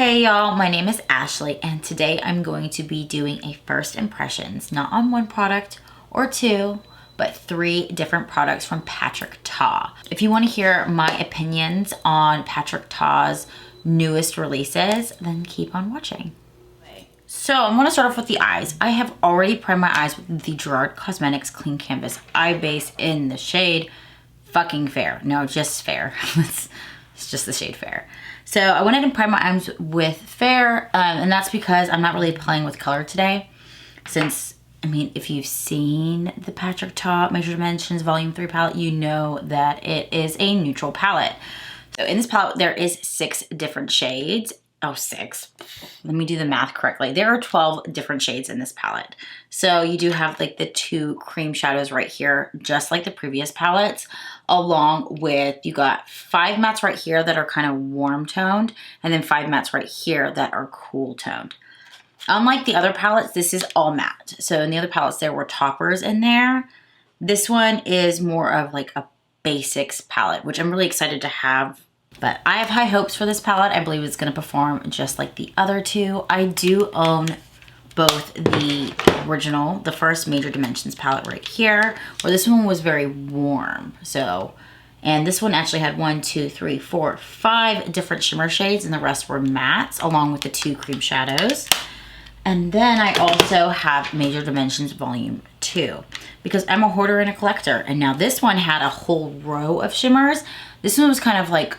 Hey y'all, my name is Ashley and today I'm going to be doing a first impressions, not on one product or two, but 3 different products from Patrick Ta. If you want to hear my opinions on Patrick Ta's newest releases, then keep on watching. So I'm going to start off with the eyes. I have already primed my eyes with the Gerard Cosmetics Clean Canvas Eye Base in the shade fucking Fair. No, just Fair. It's just the shade Fair. So I went ahead and primed my eyes with Fair, and that's because I'm not really playing with color today. Since, I mean, if you've seen the Patrick Ta Major Dimensions Volume 3 palette, you know that it is a neutral palette. So in this palette, there is 6 different shades. Oh, 6. Let me do the math correctly. There are 12 different shades in this palette. So you do have like the 2 cream shadows right here, just like the previous palettes, along with, you got 5 mattes right here that are kind of warm toned, and then 5 mattes right here that are cool toned. Unlike the other palettes, this is all matte. So in the other palettes, there were toppers in there. This one is more of like a basics palette, which I'm really excited to have. But I have high hopes for this palette. I believe it's going to perform just like the other 2. I do own both the original, the first Major Dimensions palette right here, where this one was very warm. So, and this one actually had 1, 2, 3, 4, 5 different shimmer shades, and the rest were mattes, along with the 2 cream shadows. And then I also have Major Dimensions Volume 2, because I'm a hoarder and a collector. And now this one had a whole row of shimmers. This one was kind of like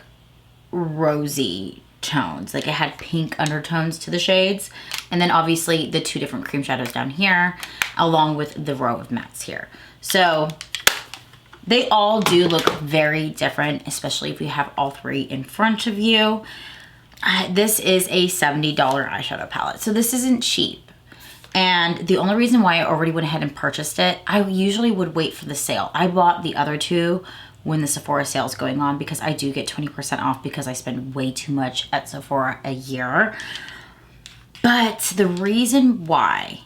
rosy tones, like it had pink undertones to the shades, and then obviously the 2 different cream shadows down here along with the row of mattes here. So they all do look very different, especially if you have all 3 in front of you. This is a $70 eyeshadow palette, so this isn't cheap. And the only reason why I already went ahead and purchased it, I usually would wait for the sale. I bought the other 2 when the Sephora sale is going on, because I do get 20% off because I spend way too much at Sephora a year. But the reason why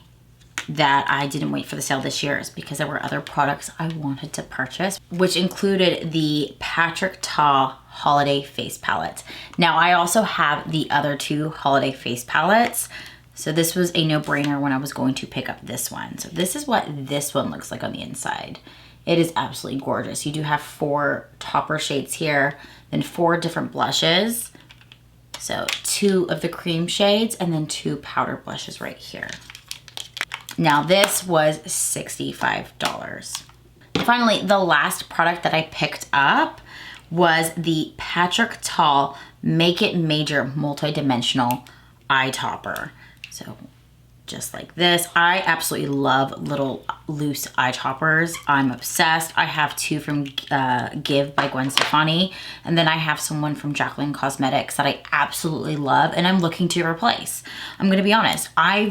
that I didn't wait for the sale this year is because there were other products I wanted to purchase, which included the Patrick Ta Holiday Face Palette. Now I also have the other 2 holiday face palettes, so this was a no-brainer when I was going to pick up this one. So this is what this one looks like on the inside. It is absolutely gorgeous. You do have 4 topper shades here, then 4 different blushes. So 2 of the cream shades and then 2 powder blushes right here. Now this was $65. Finally, the last product that I picked up was the Patrick Ta Make It Major Multidimensional Eye Topper. So just like this. I absolutely love little loose eye toppers. I'm obsessed. I have 2 from Give by Gwen Stefani, and then I have someone from Jaclyn Cosmetics that I absolutely love and I'm looking to replace. I'm gonna be honest, I'm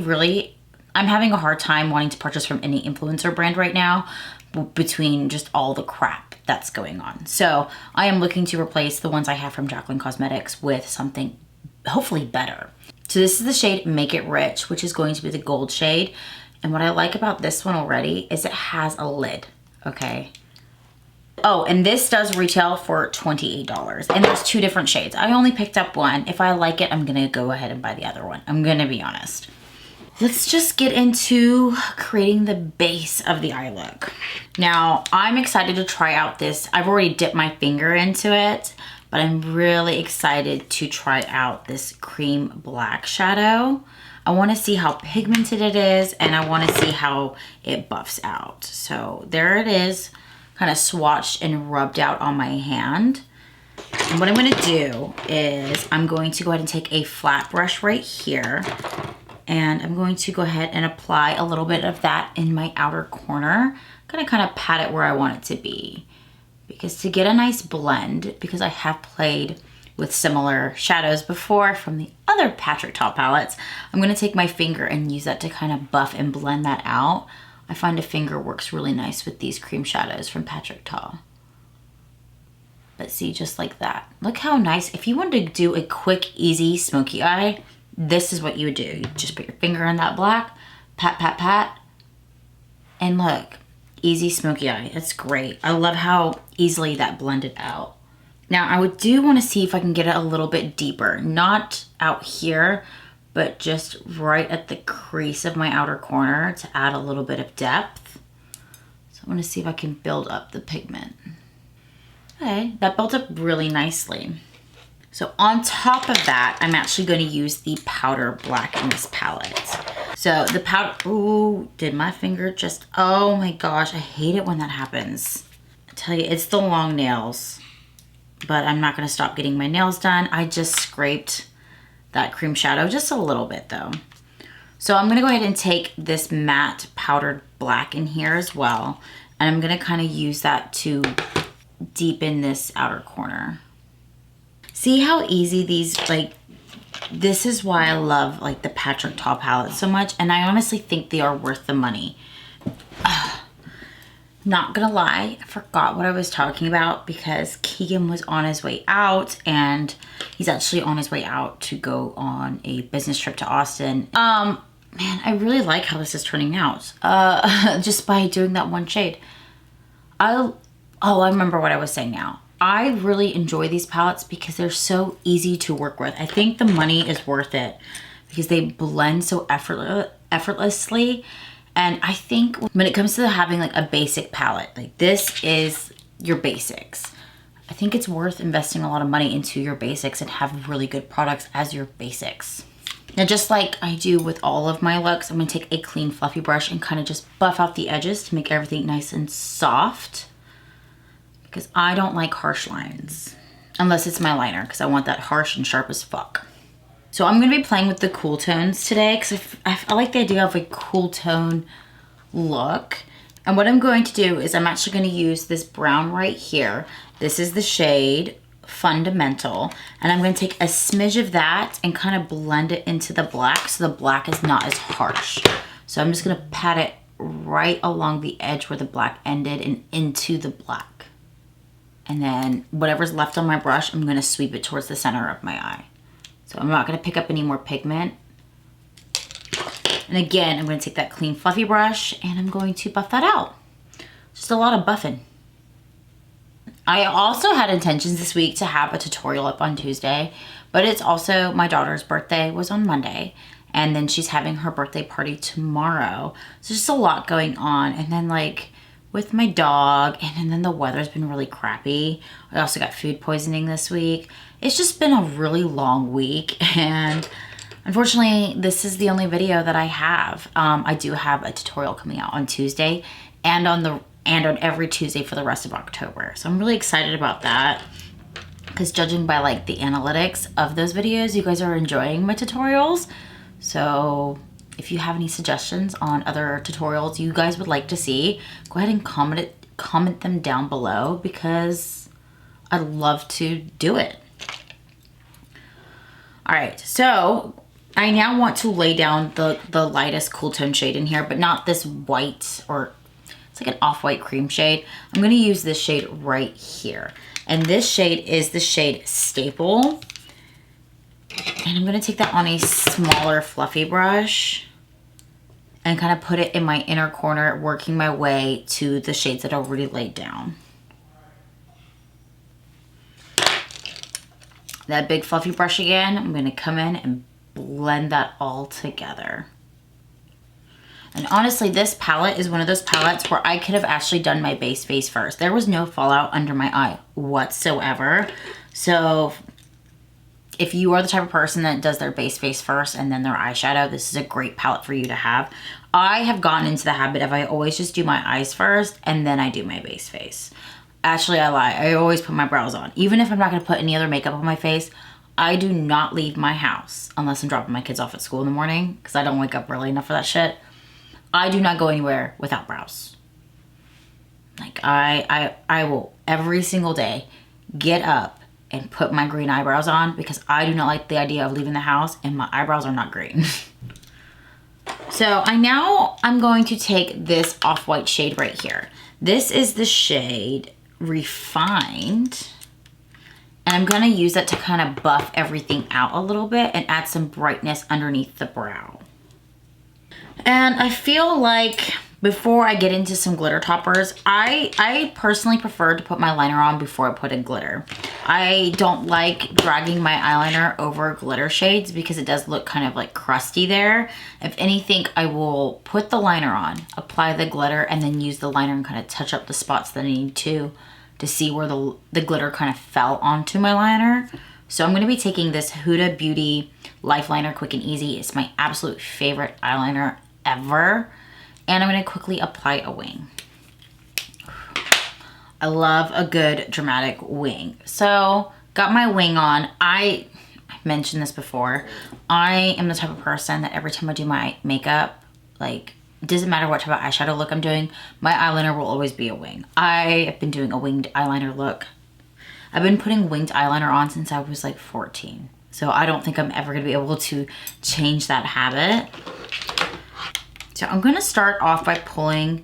having a hard time wanting to purchase from any influencer brand right now between just all the crap that's going on. So I am looking to replace the ones I have from Jaclyn Cosmetics with something hopefully better. So this is the shade Make It Rich, which is going to be the gold shade. And what I like about this one already is it has a lid, okay? Oh, and this does retail for $28. And there's 2 different shades. I only picked up one. If I like it, I'm gonna go ahead and buy the other one. I'm gonna be honest. Let's just get into creating the base of the eye look. Now, I'm excited to try out this. I've already dipped my finger into it, but I'm really excited to try out this cream black shadow. I wanna see how pigmented it is, and I wanna see how it buffs out. So there it is, kind of swatched and rubbed out on my hand. And what I'm gonna do is I'm going to go ahead and take a flat brush right here, and I'm going to go ahead and apply a little bit of that in my outer corner. I'm gonna kind of pat it where I want it to be. Because to get a nice blend, because I have played with similar shadows before from the other Patrick Ta palettes, I'm gonna take my finger and use that to kind of buff and blend that out. I find a finger works really nice with these cream shadows from Patrick Ta. But see, just like that. Look how nice. If you wanted to do a quick, easy, smoky eye, this is what you would do. You just put your finger in that black, pat, pat, pat, and look. Easy smoky eye. It's great. I love how easily that blended out. Now I do want to see if I can get it a little bit deeper, not out here, but just right at the crease of my outer corner to add a little bit of depth. So I want to see if I can build up the pigment. Okay, that built up really nicely. So on top of that, I'm actually going to use the powder black in this palette. So the powder, ooh, did my finger just, oh my gosh, I hate it when that happens. I tell you, it's the long nails, but I'm not going to stop getting my nails done. I just scraped that cream shadow just a little bit though. So I'm going to go ahead and take this matte powdered black in here as well. And I'm going to kind of use that to deepen this outer corner. See how easy these, like, this is why I love like the Patrick Ta palette so much, and I honestly think they are worth the money. Not gonna lie, I forgot what I was talking about because Keegan was on his way out, and he's actually on his way out to go on a business trip to Austin. Man, I really like how this is turning out, just by doing that one shade. I remember what I was saying now. I really enjoy these palettes because they're so easy to work with. I think the money is worth it because they blend so effortlessly. And I think when it comes to having like a basic palette, like this is your basics. I think it's worth investing a lot of money into your basics and have really good products as your basics. Now, just like I do with all of my looks, I'm gonna take a clean fluffy brush and kind of just buff out the edges to make everything nice and soft. Because I don't like harsh lines, unless it's my liner, because I want that harsh and sharp as fuck. So I'm going to be playing with the cool tones today, because I like the idea of a cool tone look. And what I'm going to do is I'm actually going to use this brown right here. This is the shade Fundamental, and I'm going to take a smidge of that and kind of blend it into the black, so the black is not as harsh. So I'm just going to pat it right along the edge where the black ended and into the black. And then whatever's left on my brush, I'm gonna sweep it towards the center of my eye. So I'm not gonna pick up any more pigment. And again, I'm gonna take that clean fluffy brush and I'm going to buff that out. Just a lot of buffing. I also had intentions this week to have a tutorial up on Tuesday, but it's also my daughter's birthday was on Monday, and then she's having her birthday party tomorrow. So just a lot going on. And then like, with my dog, and then the weather's been really crappy. I also got food poisoning this week. It's just been a really long week, and unfortunately this is the only video that I have. I do have a tutorial coming out on Tuesday and on every Tuesday for the rest of October. So I'm really excited about that, because judging by like the analytics of those videos, you guys are enjoying my tutorials. So if you have any suggestions on other tutorials you guys would like to see, go ahead and comment them down below, because I'd love to do it. All right, so I now want to lay down the lightest cool tone shade in here, but not this white, or it's like an off-white cream shade. I'm gonna use this shade right here. And this shade is the shade Staple. And I'm gonna take that on a smaller fluffy brush and kind of put it in my inner corner, working my way to the shades that I already laid down. That big fluffy brush again, I'm gonna come in and blend that all together. And honestly, this palette is one of those palettes where I could have actually done my base face first. There was no fallout under my eye whatsoever. So if you are the type of person that does their base face first and then their eyeshadow, this is a great palette for you to have. I have gotten into the habit of I always just do my eyes first and then I do my base face. Actually, I lie. I always put my brows on. Even if I'm not going to put any other makeup on my face, I do not leave my house unless I'm dropping my kids off at school in the morning, because I don't wake up early enough for that shit. I do not go anywhere without brows. Like I will every single day get up and put my green eyebrows on, because I do not like the idea of leaving the house and my eyebrows are not green. So I'm going to take this off-white shade right here. This is the shade Refined. And I'm gonna use that to kind of buff everything out a little bit and add some brightness underneath the brow. And I feel like Before I get into some glitter toppers, I personally prefer to put my liner on before I put in glitter. I don't like dragging my eyeliner over glitter shades because it does look kind of like crusty there. If anything, I will put the liner on, apply the glitter, and then use the liner and kind of touch up the spots that I need to see where the glitter kind of fell onto my liner. So I'm going to be taking this Huda Beauty Life Liner Quick and Easy. It's my absolute favorite eyeliner ever. And I'm going to quickly apply a wing. I love a good dramatic wing. So got my wing on. I mentioned this before. I am the type of person that every time I do my makeup, like, it doesn't matter what type of eyeshadow look I'm doing, my eyeliner will always be a wing. I have been doing a winged eyeliner look. I've been putting winged eyeliner on since I was like 14. So I don't think I'm ever going to be able to change that habit. So I'm going to start off by pulling,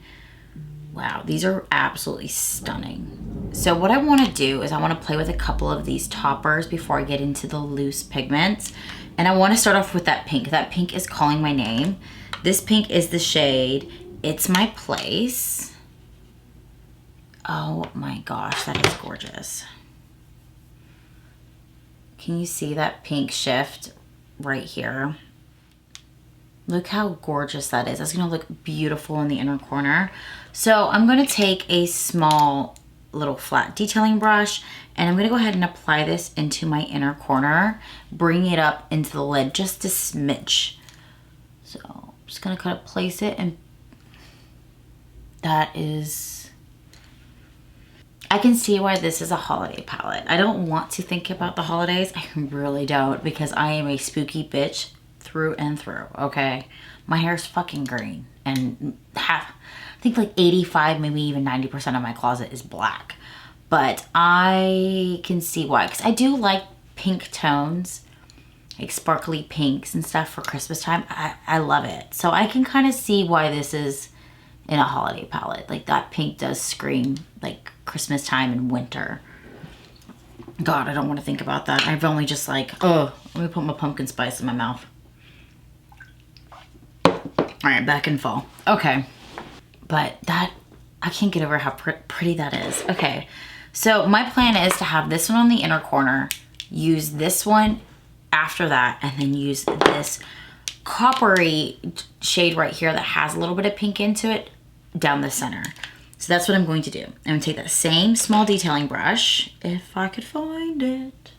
wow, these are absolutely stunning. So what I want to do is I want to play with a couple of these toppers before I get into the loose pigments. And I want to start off with that pink. That pink is calling my name. This pink is the shade It's My Place. Oh my gosh, that is gorgeous. Can you see that pink shift right here? Look how gorgeous that is. That's gonna look beautiful in the inner corner. So I'm gonna take a small little flat detailing brush and I'm gonna go ahead and apply this into my inner corner, bring it up into the lid just a smidge. So I'm just gonna kind of place it, and that is, I can see why this is a holiday palette. I don't want to think about the holidays. I really don't, because I am a spooky bitch through and through, okay? My hair's fucking green, and I think like 85, maybe even 90% of my closet is black. But I can see why, because I do like pink tones, like sparkly pinks and stuff for Christmas time. I love it. So I can kind of see why this is in a holiday palette. Like that pink does scream like Christmas time and winter. God, I don't want to think about that. I've only just like, oh, let me put my pumpkin spice in my mouth. All right, back in fall. Okay, but that, I can't get over how pretty that is. Okay, so my plan is to have this one on the inner corner, use this one after that, and then use this coppery shade right here that has a little bit of pink into it down the center. So that's what I'm going to do. I'm gonna take that same small detailing brush, if I could find it,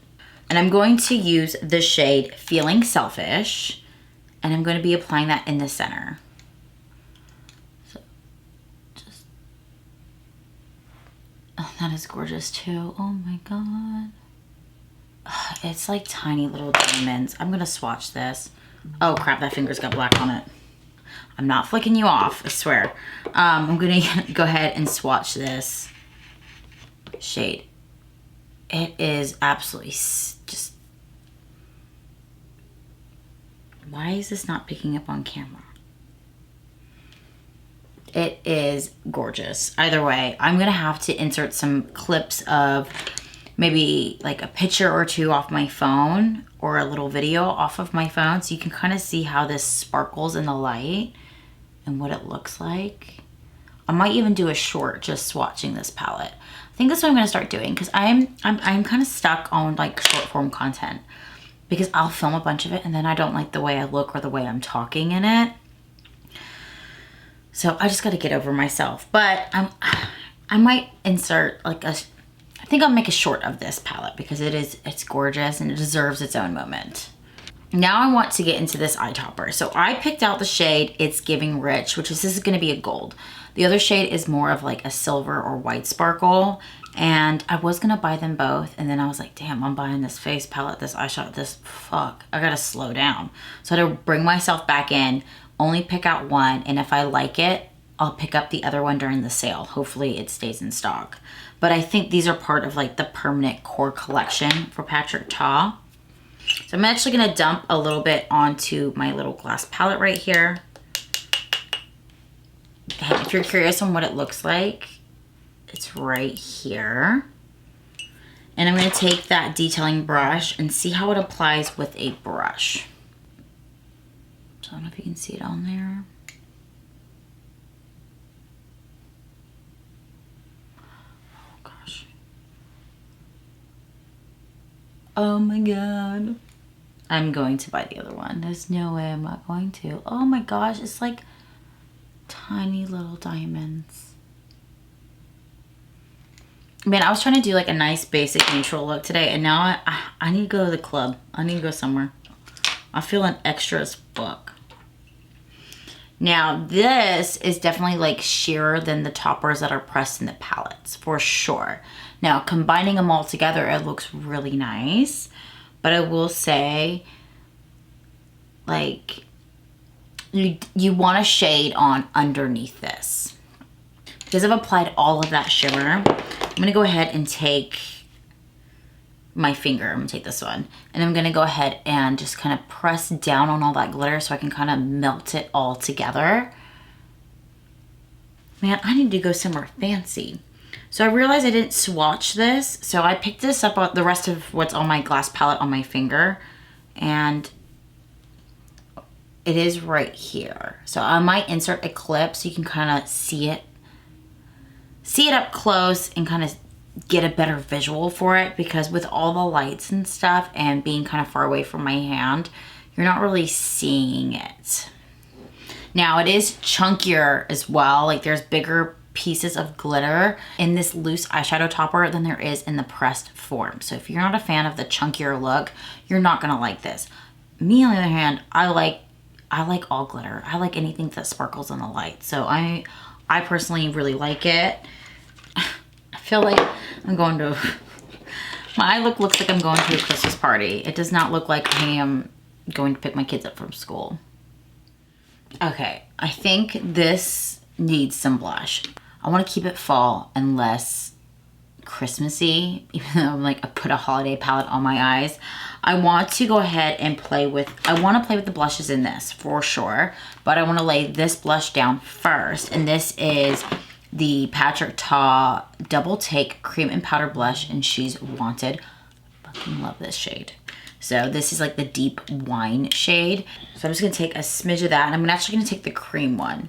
and I'm going to use the shade Feeling Selfish, and I'm going to be applying that in the center. So just, oh, that is gorgeous too. Oh my God. It's like tiny little diamonds. I'm gonna swatch this. Oh crap, that finger's got black on it. I'm not flicking you off, I swear. I'm gonna go ahead and swatch this shade. It is absolutely just, why is this not picking up on camera? It is gorgeous. Either way, I'm gonna have to insert some clips of maybe like a picture or two off my phone, or a little video off of my phone, so you can kind of see how this sparkles in the light and what it looks like. I might even do a short just swatching this palette. I think that's what I'm gonna start doing, because I'm kind of stuck on like short form content, because I'll film a bunch of it and then I don't like the way I look or the way I'm talking in it. So I just got to get over myself. But I might insert like I think I'll make a short of this palette, because it's gorgeous and it deserves its own moment. Now I want to get into this eye topper. So I picked out the shade It's Giving Rich, which is, this is going to be a gold. The other shade is more of like a silver or white sparkle. And I was going to buy them both. And then I was like, damn, I'm buying this face palette, this eyeshadow, this, fuck, I got to slow down. So I had to bring myself back in, only pick out one. And if I like it, I'll pick up the other one during the sale. Hopefully it stays in stock. But I think these are part of like the permanent core collection for Patrick Ta. So I'm actually gonna dump a little bit onto my little glass palette right here. And if you're curious on what it looks like, it's right here. And I'm gonna take that detailing brush and see how it applies with a brush. So I don't know if you can see it on there. Oh my God. I'm going to buy the other one. There's no way I'm not going to. Oh my gosh, it's like tiny little diamonds. Man, I was trying to do like a nice basic neutral look today, and now I need to go to the club. I need to go somewhere. I'm feeling extra as fuck. Now this is definitely like sheerer than the toppers that are pressed in the palettes, for sure. Now combining them all together, it looks really nice. But I will say, like, you want a shade on underneath this. Because I've applied all of that shimmer, I'm gonna go ahead and take my finger. I'm gonna take this one, and I'm gonna go ahead and just kind of press down on all that glitter so I can kind of melt it all together. Man, I need to go somewhere fancy. So I realized I didn't swatch this, so I picked this up on the rest of what's on my glass palette on my finger, and it is right here. So I might insert a clip so you can kind of see it up close and kind of get a better visual for it, because with all the lights and stuff and being kind of far away from my hand, you're not really seeing it. Now it is chunkier as well. Like there's bigger pieces of glitter in this loose eyeshadow topper than there is in the pressed form. So if you're not a fan of the chunkier look, you're not gonna like this. Me on the other hand, I like all glitter. I like anything that sparkles in the light. So I personally really like it. I feel like I'm going to, my eye look looks like I'm going to a Christmas party. It does not look like I am going to pick my kids up from school. Okay, I think this needs some blush. I want to keep it fall and less Christmassy, even though I put a holiday palette on my eyes. I want to go ahead and play with the blushes in this for sure, but I want to lay this blush down first, and this is the Patrick Ta Double Take Cream and Powder Blush, and She's Wanted. Fucking love this shade. So this is like the deep wine shade. So I'm just gonna take a smidge of that, and I'm actually gonna take the cream one.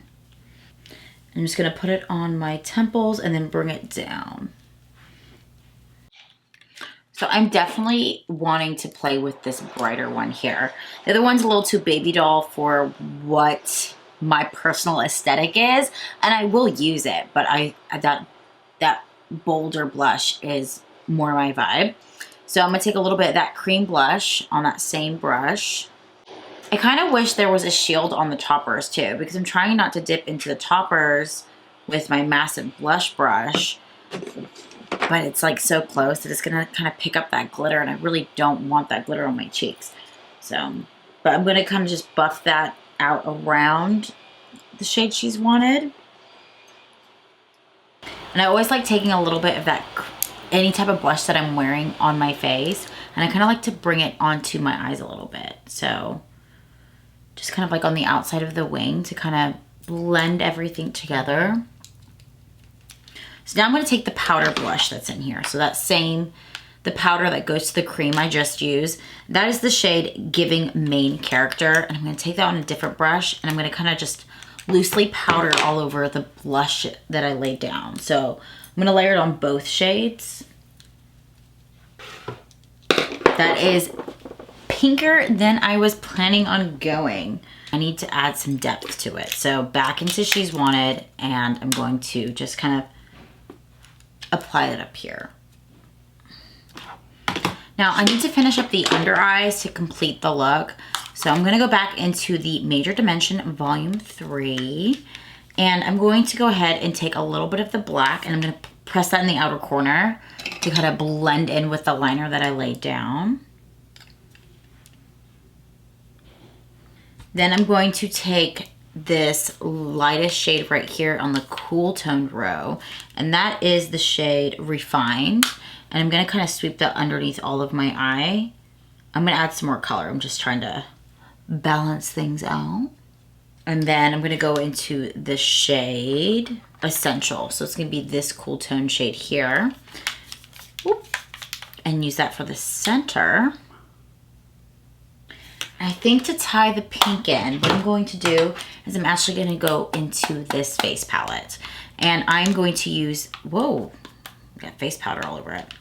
I'm just gonna put it on my temples and then bring it down. So I'm definitely wanting to play with this brighter one here. The other one's a little too baby doll for what my personal aesthetic is, and I will use it, but that bolder blush is more my vibe. So I'm gonna take a little bit of that cream blush on that same brush. I kind of wish there was a shield on the toppers too, because I'm trying not to dip into the toppers with my massive blush brush, but it's like so close that it's gonna kind of pick up that glitter, and I really don't want that glitter on my cheeks. So, but I'm gonna kind of just buff that out around the shade She's Wanted. And I always like taking a little bit of that, any type of blush that I'm wearing on my face, and I kind of like to bring it onto my eyes a little bit. So just kind of like on the outside of the wing to kind of blend everything together. So now I'm going to take the powder blush that's in here. So that the powder that goes to the cream I just used, that is the shade Giving Main Character. And I'm going to take that on a different brush, and I'm going to kind of just loosely powder all over the blush that I laid down. So I'm going to layer it on both shades. That is pinker than I was planning on going. I need to add some depth to it. So back into She's Wanted, and I'm going to just kind of apply it up here. Now I need to finish up the under eyes to complete the look. So I'm gonna go back into the Major Dimension Volume 3, and I'm going to go ahead and take a little bit of the black, and I'm gonna press that in the outer corner to kind of blend in with the liner that I laid down. Then I'm going to take this lightest shade right here on the cool toned row, and that is the shade Refined, and I'm gonna kind of sweep that underneath all of my eye. I'm gonna add some more color. I'm just trying to balance things out. And then I'm gonna go into the shade Essential. So it's gonna be this cool tone shade here. Whoop. And use that for the center. I think to tie the pink in, what I'm going to do is I'm actually gonna go into this face palette. And I'm going to use, whoa, got face powder all over it.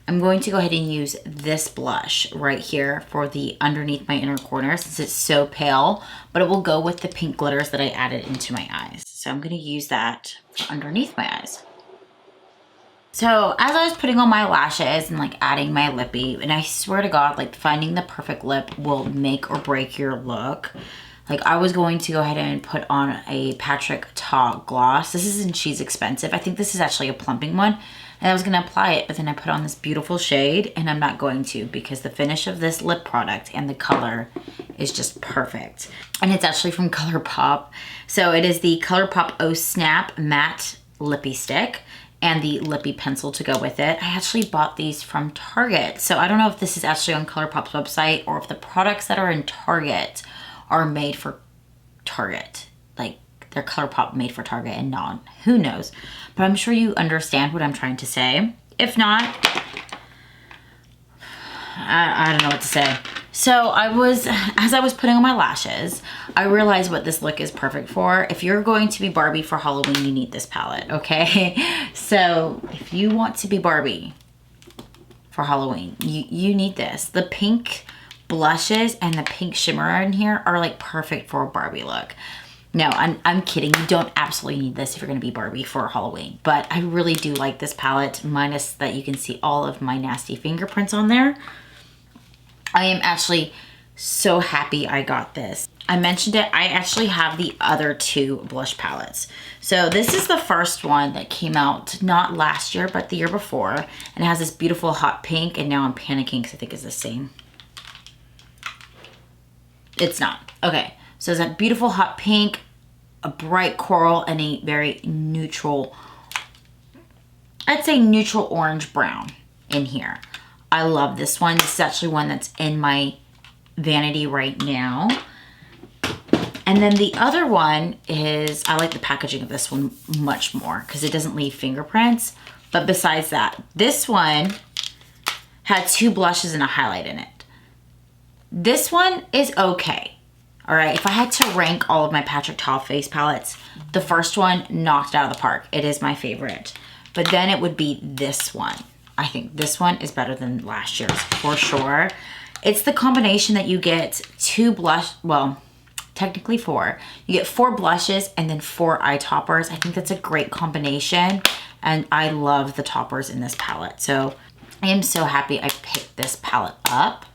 I'm going to go ahead and use this blush right here for the underneath my inner corner since it's so pale, but it will go with the pink glitters that I added into my eyes. So I'm gonna use that for underneath my eyes. So as I was putting on my lashes and like adding my lippy, and I swear to God, like finding the perfect lip will make or break your look. Like I was going to go ahead and put on a Patrick Ta gloss. This isn't, she's expensive. I think this is actually a plumping one. And I was gonna apply it, but then I put on this beautiful shade and I'm not going to because the finish of this lip product and the color is just perfect. And it's actually from ColourPop. So it is the ColourPop Oh Snap Matte Lippy Stick and the lippy pencil to go with it. I actually bought these from Target. So I don't know if this is actually on ColourPop's website or if the products that are in Target are made for Target. Like they're ColourPop made for Target and not, who knows. But I'm sure you understand what I'm trying to say. If not, I don't know what to say. So as I was putting on my lashes, I realized what this look is perfect for. If you're going to be Barbie for Halloween, you need this palette, okay? So if you want to be Barbie for Halloween, you need this. The pink blushes and the pink shimmer in here are like perfect for a Barbie look. No, I'm kidding. You don't absolutely need this if you're gonna be Barbie for Halloween. But I really do like this palette, minus that you can see all of my nasty fingerprints on there. I am actually so happy I got this. I mentioned it, I actually have the other two blush palettes. So this is the first one that came out, not last year, but the year before. And it has this beautiful hot pink, and now I'm panicking because I think it's the same. It's not. Okay. So it's that beautiful hot pink, a bright coral, and a very neutral, I'd say neutral orange brown in here. I love this one. This is actually one that's in my vanity right now. And then the other one is, I like the packaging of this one much more because it doesn't leave fingerprints. But besides that, this one had two blushes and a highlight in it. This one is okay. All right, if I had to rank all of my Patrick Ta face palettes, the first one knocked it out of the park. It is my favorite. But then it would be this one. I think this one is better than last year's for sure. It's the combination that you get two blush, well, technically four. You get 4 blushes and then 4 eye toppers. I think that's a great combination. And I love the toppers in this palette. So I am so happy I picked this palette up.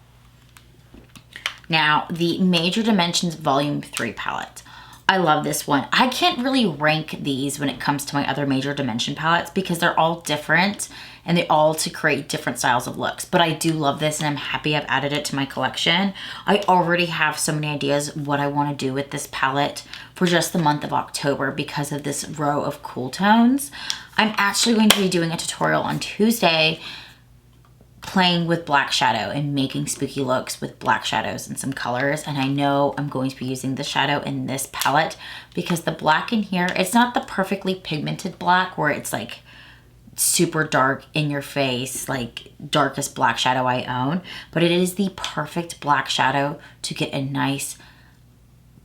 Now, the Major Dimensions Volume 3 palette. I love this one. I can't really rank these when it comes to my other Major Dimension palettes because they're all different and they all to create different styles of looks. But I do love this and I'm happy I've added it to my collection. I already have so many ideas what I want to do with this palette for just the month of October because of this row of cool tones. I'm actually going to be doing a tutorial on Tuesday playing with black shadow and making spooky looks with black shadows and some colors. And I know I'm going to be using the shadow in this palette because the black in here, it's not the perfectly pigmented black where it's like super dark in your face, like darkest black shadow I own, but it is the perfect black shadow to get a nice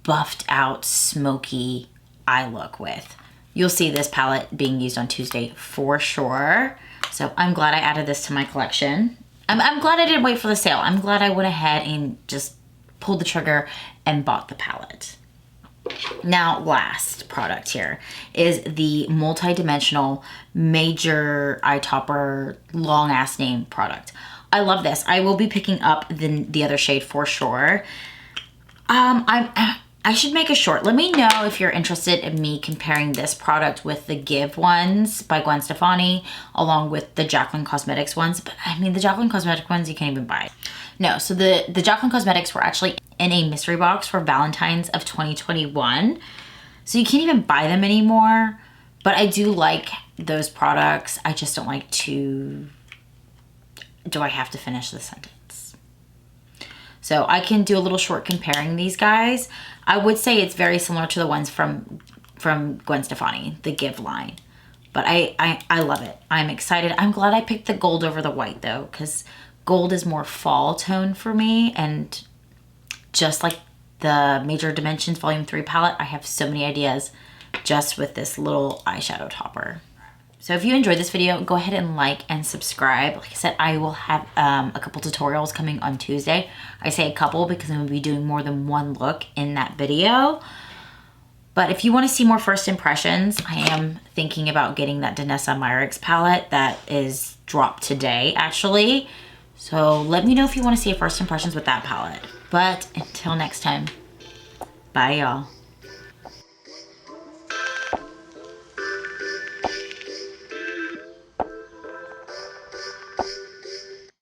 buffed out smoky eye look with. You'll see this palette being used on Tuesday for sure. So I'm glad I added this to my collection. I'm glad I didn't wait for the sale. I'm glad I went ahead and just pulled the trigger and bought the palette. Now, last product here is the Multidimensional Major Eye Topper long ass name product. I love this. I will be picking up the other shade for sure. I should make a short. Let me know if you're interested in me comparing this product with the Give ones by Gwen Stefani, along with the Jaclyn Cosmetics ones. But I mean, the Jaclyn Cosmetics ones, you can't even buy. No, so the Jaclyn Cosmetics were actually in a mystery box for Valentine's of 2021. So you can't even buy them anymore. But I do like those products. I just don't like to, do I have to finish the sentence? So I can do a little short comparing these guys. I would say it's very similar to the ones from Gwen Stefani, the Give line. But I love it. I'm excited. I'm glad I picked the gold over the white though, because gold is more fall tone for me. And just like the Major Dimensions Volume 3 palette, I have so many ideas just with this little eyeshadow topper. So if you enjoyed this video, go ahead and like and subscribe. Like I said, I will have a couple tutorials coming on Tuesday. I say a couple because I'm going to be doing more than one look in that video. But if you want to see more first impressions, I am thinking about getting that Danessa Myricks palette that is dropped today, actually. So let me know if you want to see a first impressions with that palette. But until next time, bye y'all.